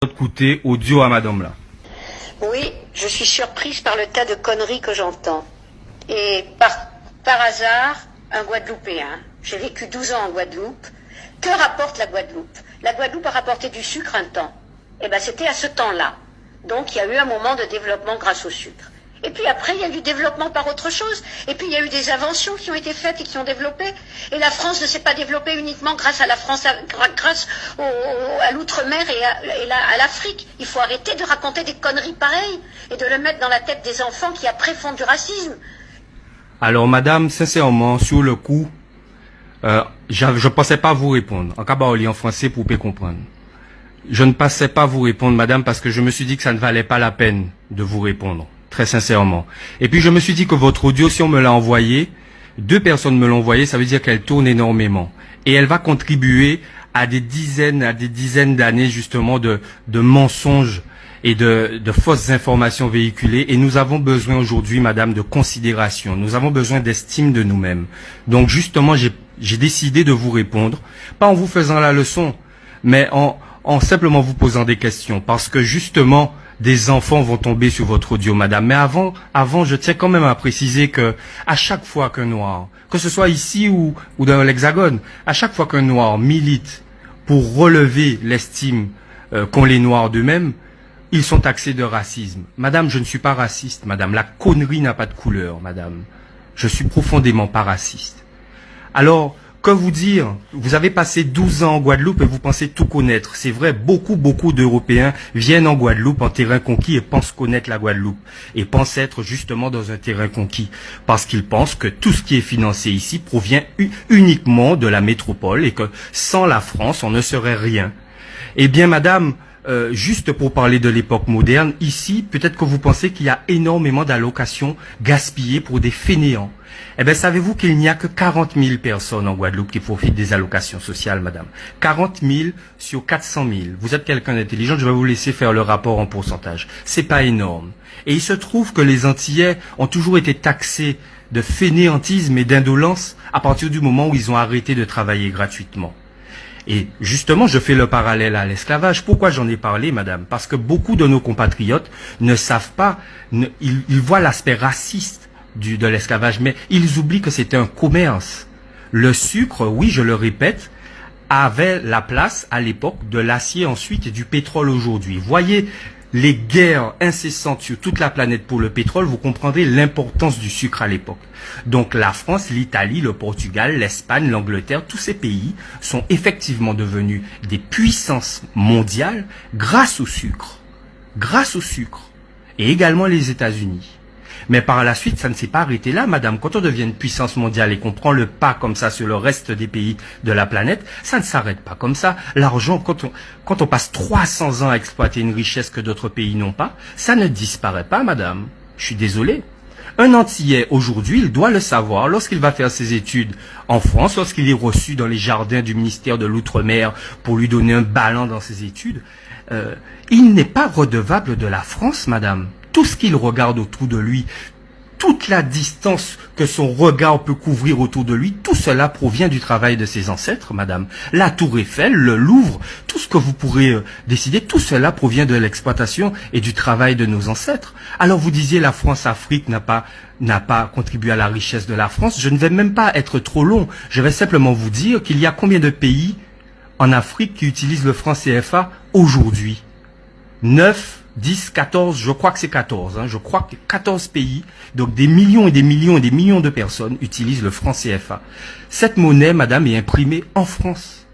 Votre côté audio à madame là. Oui, je suis surprise par le tas de conneries que j'entends. Et par hasard, un Guadeloupéen. J'ai vécu 12 ans en Guadeloupe. Que rapporte la Guadeloupe? La Guadeloupe a rapporté du sucre un temps. Eh bien, c'était à ce temps-là. Donc, il y a eu un moment de développement grâce au sucre. Et puis après, il y a eu du développement par autre chose. Et puis, il y a eu des inventions qui ont été faites et qui ont développé. Et la France ne s'est pas développée uniquement grâce à la France, grâce à l'outre-mer et à l'Afrique. Il faut arrêter de raconter des conneries pareilles et de le mettre dans la tête des enfants qui après font du racisme. Alors madame, sincèrement, sur le coup, je pensais pas vous répondre. En cabaroli en français pour bien comprendre. Je ne pensais pas vous répondre, madame, parce que je me suis dit que ça ne valait pas la peine de vous répondre. Très sincèrement. Et puis je me suis dit que votre audio, si on me l'a envoyé, 2 personnes me l'ont envoyé, ça veut dire qu'elle tourne énormément. Et elle va contribuer à des dizaines d'années justement de mensonges et de fausses informations véhiculées. Et nous avons besoin aujourd'hui, madame, de considération. Nous avons besoin d'estime de nous-mêmes. Donc justement, j'ai décidé de vous répondre, pas en vous faisant la leçon, mais en simplement vous posant des questions. Parce que justement, des enfants vont tomber sur votre audio, madame. Mais avant, je tiens quand même à préciser que à chaque fois qu'un noir, que ce soit ici ou dans l'Hexagone, à chaque fois qu'un noir milite pour relever l'estime qu'ont les noirs d'eux-mêmes, ils sont taxés de racisme. Madame, je ne suis pas raciste, madame. La connerie n'a pas de couleur, madame. Je suis profondément pas raciste. Alors, que vous dire? Vous avez passé 12 ans en Guadeloupe et vous pensez tout connaître. C'est vrai, beaucoup d'Européens viennent en Guadeloupe en terrain conquis et pensent connaître la Guadeloupe. Et pensent être justement dans un terrain conquis. Parce qu'ils pensent que tout ce qui est financé ici provient uniquement de la métropole et que sans la France, on ne serait rien. Eh bien, madame, juste pour parler de l'époque moderne, ici, peut-être que vous pensez qu'il y a énormément d'allocations gaspillées pour des fainéants. Eh bien, savez-vous qu'il n'y a que 40 000 personnes en Guadeloupe qui profitent des allocations sociales, madame? 40 000 sur 400 000. Vous êtes quelqu'un d'intelligent, je vais vous laisser faire le rapport en pourcentage. C'est pas énorme. Et il se trouve que les Antillais ont toujours été taxés de fainéantisme et d'indolence à partir du moment où ils ont arrêté de travailler gratuitement. Et justement, je fais le parallèle à l'esclavage. Pourquoi j'en ai parlé, madame? Parce que beaucoup de nos compatriotes ne savent pas, ils voient l'aspect raciste de l'esclavage, mais ils oublient que c'était un commerce. Le sucre, oui, je le répète, avait la place à l'époque de l'acier ensuite et du pétrole aujourd'hui. Voyez les guerres incessantes sur toute la planète pour le pétrole, vous comprendrez l'importance du sucre à l'époque. Donc la France, l'Italie, le Portugal, l'Espagne, l'Angleterre, tous ces pays sont effectivement devenus des puissances mondiales grâce au sucre. Grâce au sucre. Et également les États-Unis. Mais par la suite, ça ne s'est pas arrêté là, madame. Quand on devient une puissance mondiale et qu'on prend le pas comme ça sur le reste des pays de la planète, ça ne s'arrête pas comme ça. L'argent, quand on passe 300 ans à exploiter une richesse que d'autres pays n'ont pas, ça ne disparaît pas, madame. Je suis désolé. Un Antillais, aujourd'hui, il doit le savoir, lorsqu'il va faire ses études en France, lorsqu'il est reçu dans les jardins du ministère de l'Outre-mer pour lui donner un ballon dans ses études, il n'est pas redevable de la France, madame. Tout ce qu'il regarde autour de lui, toute la distance que son regard peut couvrir autour de lui, tout cela provient du travail de ses ancêtres, madame. La Tour Eiffel, le Louvre, tout ce que vous pourrez décider, tout cela provient de l'exploitation et du travail de nos ancêtres. Alors vous disiez la France-Afrique n'a pas contribué à la richesse de la France. Je ne vais même pas être trop long. Je vais simplement vous dire qu'il y a combien de pays en Afrique qui utilisent le franc CFA aujourd'hui? 9, 10, 14, je crois que c'est 14. Je crois que 14 pays, donc des millions et des millions et des millions de personnes utilisent le franc CFA. Cette monnaie, madame, est imprimée en France.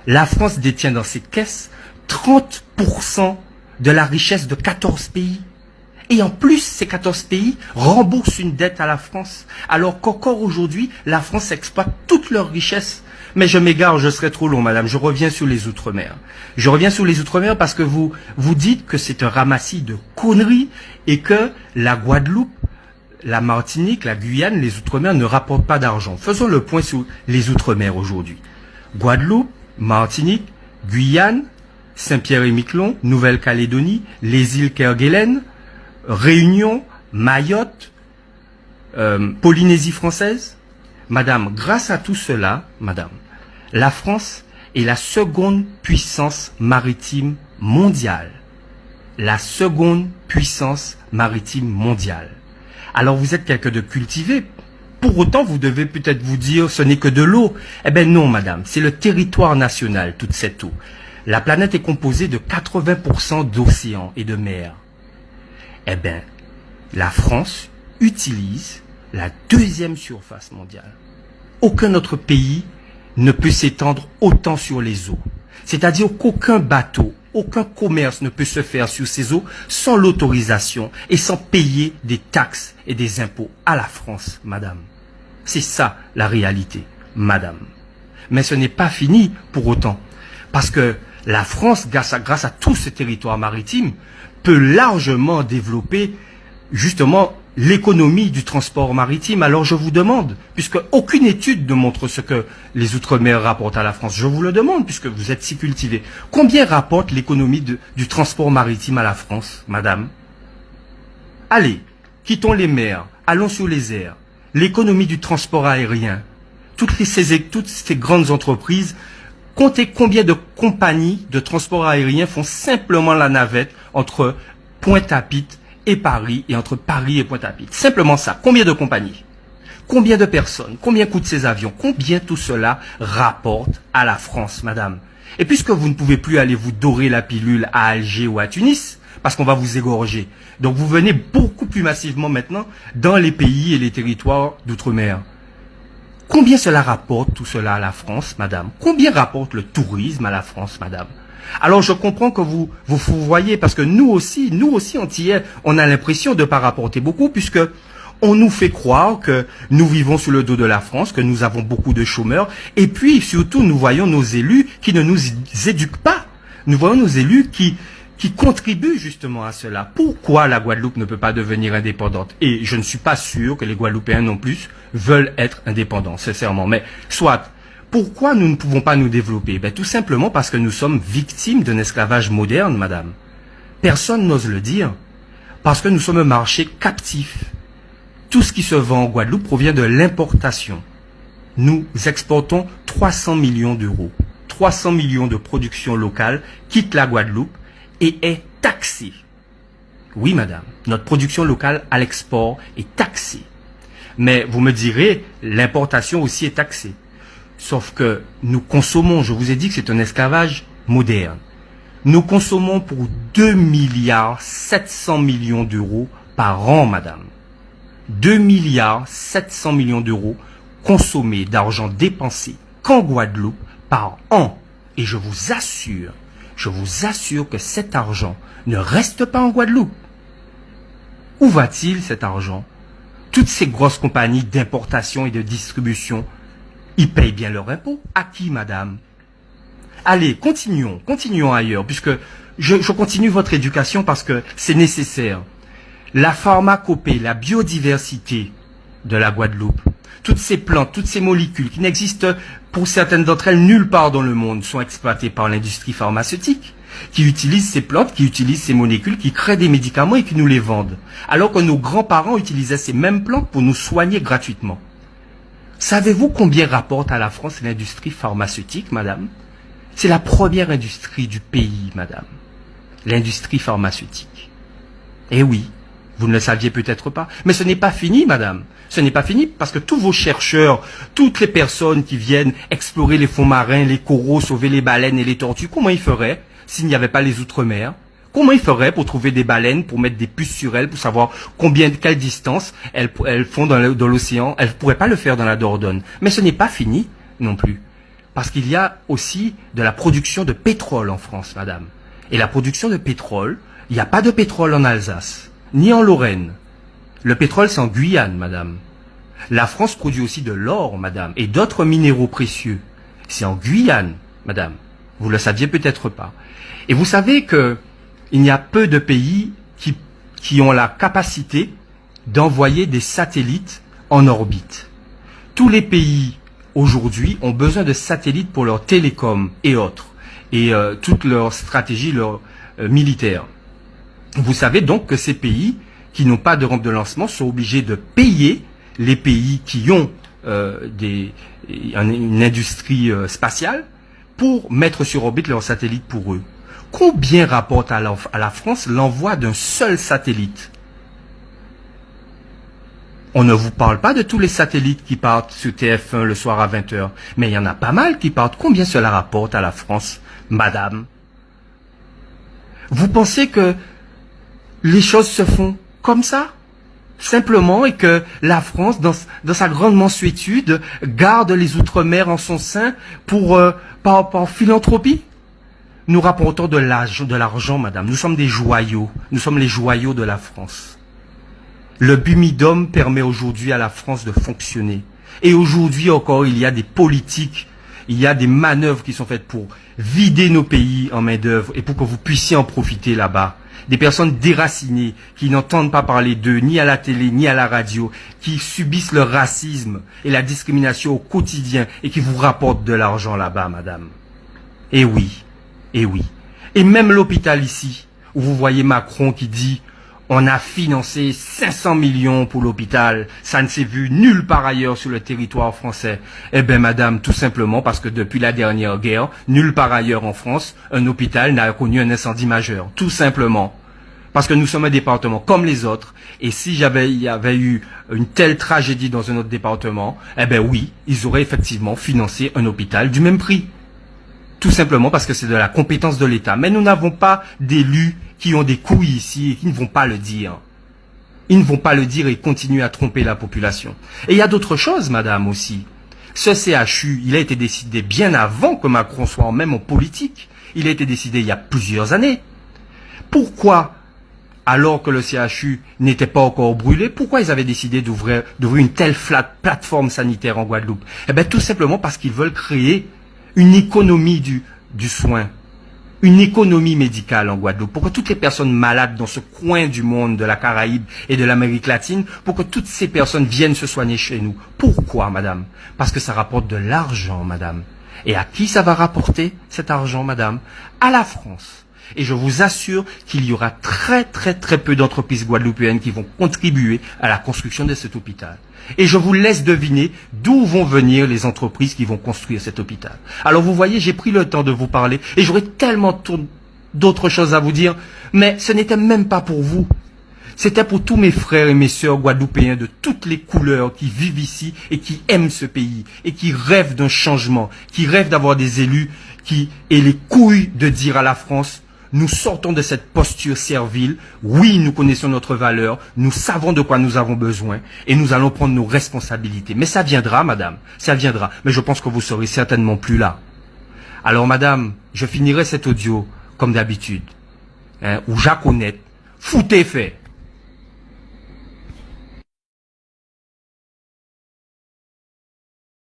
La France détient dans ses caisses 30% de la richesse de 14 pays. Et en plus, ces 14 pays remboursent une dette à la France. Alors qu'encore aujourd'hui, la France exploite toute leur richesse. Mais je m'égare, je serai trop long, madame. Je reviens sur les Outre-mer. Je reviens sur les Outre-mer parce que vous dites que c'est un ramassis de conneries et que la Guadeloupe, la Martinique, la Guyane, les Outre-mer ne rapportent pas d'argent. Faisons le point sur les Outre-mer aujourd'hui. Guadeloupe, Martinique, Guyane, Saint-Pierre-et-Miquelon, Nouvelle-Calédonie, les îles Kerguelen, Réunion, Mayotte, Polynésie française. Madame, grâce à tout cela, madame, la France est la seconde puissance maritime mondiale, la seconde puissance maritime mondiale. Alors vous êtes quelqu'un de cultivé. Pour autant, vous devez peut-être vous dire, ce n'est que de l'eau. Eh bien non, madame, c'est le territoire national, toute cette eau. La planète est composée de 80% d'océans et de mers. Eh bien, la France utilise la deuxième surface mondiale. Aucun autre pays ne peut s'étendre autant sur les eaux. C'est-à-dire qu'aucun bateau, aucun commerce ne peut se faire sur ces eaux sans l'autorisation et sans payer des taxes et des impôts à la France, madame. C'est ça la réalité, madame. Mais ce n'est pas fini pour autant. Parce que la France, grâce à tout ce territoire maritime, peut largement développer justement l'économie du transport maritime. Alors je vous demande, puisque aucune étude ne montre ce que les Outre-mer rapportent à la France, je vous le demande, puisque vous êtes si cultivé, combien rapporte l'économie du transport maritime à la France, madame? Allez, quittons les mers, allons sur les airs. L'économie du transport aérien, toutes ces grandes entreprises, comptez combien de compagnies de transport aérien font simplement la navette entre Pointe-à-Pitre et Paris, et entre Paris et Pointe-à-Pitre. Simplement ça. Combien de compagnies? Combien de personnes? Combien coûtent ces avions? Combien tout cela rapporte à la France, madame? Et puisque vous ne pouvez plus aller vous dorer la pilule à Alger ou à Tunis, parce qu'on va vous égorger, donc vous venez beaucoup plus massivement maintenant dans les pays et les territoires d'outre-mer. Combien cela rapporte tout cela à la France, madame? Combien rapporte le tourisme à la France, madame? Alors je comprends que vous voyez, parce que nous aussi Antillais, on a l'impression de ne pas rapporter beaucoup, puisque on nous fait croire que nous vivons sous le dos de la France, que nous avons beaucoup de chômeurs, et puis surtout nous voyons nos élus qui ne nous éduquent pas. Nous voyons nos élus qui contribuent justement à cela. Pourquoi la Guadeloupe ne peut pas devenir indépendante? Et je ne suis pas sûr que les Guadeloupéens non plus veulent être indépendants, sincèrement. Mais soit, pourquoi nous ne pouvons pas nous développer? Ben, tout simplement parce que nous sommes victimes d'un esclavage moderne, madame. Personne n'ose le dire. Parce que nous sommes un marché captif. Tout ce qui se vend en Guadeloupe provient de l'importation. Nous exportons 300 millions d'euros. 300 millions de production locale quittent la Guadeloupe et est taxée. Oui, madame, notre production locale à l'export est taxée. Mais vous me direz, l'importation aussi est taxée. Sauf que nous consommons, je vous ai dit que c'est un esclavage moderne. Nous consommons pour 2 milliards 700 millions d'euros par an, madame. 2 milliards 700 millions d'euros consommés d'argent dépensé qu'en Guadeloupe par an. Et je vous assure que cet argent ne reste pas en Guadeloupe. Où va-t-il cet argent? Toutes ces grosses compagnies d'importation et de distribution, ils payent bien leur impôt. À qui, madame? Allez, continuons ailleurs, puisque je continue votre éducation parce que c'est nécessaire. La pharmacopée, la biodiversité de la Guadeloupe, toutes ces plantes, toutes ces molécules qui n'existent pour certaines d'entre elles nulle part dans le monde sont exploitées par l'industrie pharmaceutique qui utilise ces plantes, qui utilise ces molécules, qui créent des médicaments et qui nous les vendent. Alors que nos grands-parents utilisaient ces mêmes plantes pour nous soigner gratuitement. Savez-vous combien rapporte à la France l'industrie pharmaceutique, madame? C'est la première industrie du pays, madame. L'industrie pharmaceutique. Eh oui, vous ne le saviez peut-être pas. Mais ce n'est pas fini, madame. Ce n'est pas fini parce que tous vos chercheurs, toutes les personnes qui viennent explorer les fonds marins, les coraux, sauver les baleines et les tortues, comment ils feraient s'il n'y avait pas les outre-mer? Comment ils feraient pour trouver des baleines, pour mettre des puces sur elles, pour savoir quelle distance elles font dans l'océan? Elles ne pourraient pas le faire dans la Dordogne. Mais ce n'est pas fini non plus. Parce qu'il y a aussi de la production de pétrole en France, madame. Et la production de pétrole, il n'y a pas de pétrole en Alsace, ni en Lorraine. Le pétrole, c'est en Guyane, madame. La France produit aussi de l'or, madame, et d'autres minéraux précieux. C'est en Guyane, madame. Vous le saviez peut-être pas. Et vous savez que il y a peu de pays qui ont la capacité d'envoyer des satellites en orbite. Tous les pays aujourd'hui ont besoin de satellites pour leur télécom et autres, et toute leur stratégie militaire. Vous savez donc que ces pays qui n'ont pas de rampe de lancement sont obligés de payer les pays qui ont une industrie spatiale pour mettre sur orbite leurs satellites pour eux. Combien rapporte à la France l'envoi d'un seul satellite? On ne vous parle pas de tous les satellites qui partent sur TF1 le soir à 20 h, mais il y en a pas mal qui partent. Combien cela rapporte à la France, madame? Vous pensez que les choses se font comme ça? Simplement, et que la France, dans sa grande mansuétude, garde les Outre-mer en son sein par philanthropie? Nous rapportons de l'argent, madame. Nous sommes des joyaux. Nous sommes les joyaux de la France. Le Bumidum permet aujourd'hui à la France de fonctionner. Et aujourd'hui encore, il y a des politiques, il y a des manœuvres qui sont faites pour vider nos pays en main-d'œuvre et pour que vous puissiez en profiter là-bas. Des personnes déracinées qui n'entendent pas parler d'eux, ni à la télé, ni à la radio, qui subissent le racisme et la discrimination au quotidien et qui vous rapportent de l'argent là-bas, madame. Et oui, et oui. Et même l'hôpital ici, où vous voyez Macron qui dit « On a financé 500 millions pour l'hôpital, ça ne s'est vu nulle part ailleurs sur le territoire français. » Eh bien, madame, tout simplement parce que depuis la dernière guerre, nulle part ailleurs en France, un hôpital n'a connu un incendie majeur. Tout simplement. Parce que nous sommes un département comme les autres. Et si il y avait eu une telle tragédie dans un autre département, eh bien oui, ils auraient effectivement financé un hôpital du même prix. Tout simplement parce que c'est de la compétence de l'État. Mais nous n'avons pas d'élus qui ont des couilles ici et qui ne vont pas le dire. Ils ne vont pas le dire et continuer à tromper la population. Et il y a d'autres choses, madame, aussi. Ce CHU, il a été décidé bien avant que Macron soit même en politique. Il a été décidé il y a plusieurs années. Pourquoi, alors que le CHU n'était pas encore brûlé, pourquoi ils avaient décidé d'ouvrir une telle plateforme sanitaire en Guadeloupe? Eh bien, tout simplement parce qu'ils veulent créer une économie du soin. Une économie médicale en Guadeloupe, pour que toutes les personnes malades dans ce coin du monde, de la Caraïbe et de l'Amérique latine, pour que toutes ces personnes viennent se soigner chez nous. Pourquoi, madame? Parce que ça rapporte de l'argent, madame. Et à qui ça va rapporter cet argent, madame? À la France. Et je vous assure qu'il y aura très peu d'entreprises guadeloupéennes qui vont contribuer à la construction de cet hôpital. Et je vous laisse deviner d'où vont venir les entreprises qui vont construire cet hôpital. Alors vous voyez, j'ai pris le temps de vous parler et j'aurais tellement d'autres choses à vous dire, mais ce n'était même pas pour vous. C'était pour tous mes frères et mes sœurs guadeloupéens de toutes les couleurs qui vivent ici et qui aiment ce pays et qui rêvent d'un changement, qui rêvent d'avoir des élus qui aient les couilles de dire à la France: nous sortons de cette posture servile. Oui, nous connaissons notre valeur. Nous savons de quoi nous avons besoin. Et nous allons prendre nos responsabilités. Mais ça viendra, madame. Ça viendra. Mais je pense que vous serez certainement plus là. Alors, madame, je finirai cet audio comme d'habitude. Où Jacques Honnête, foutez fait.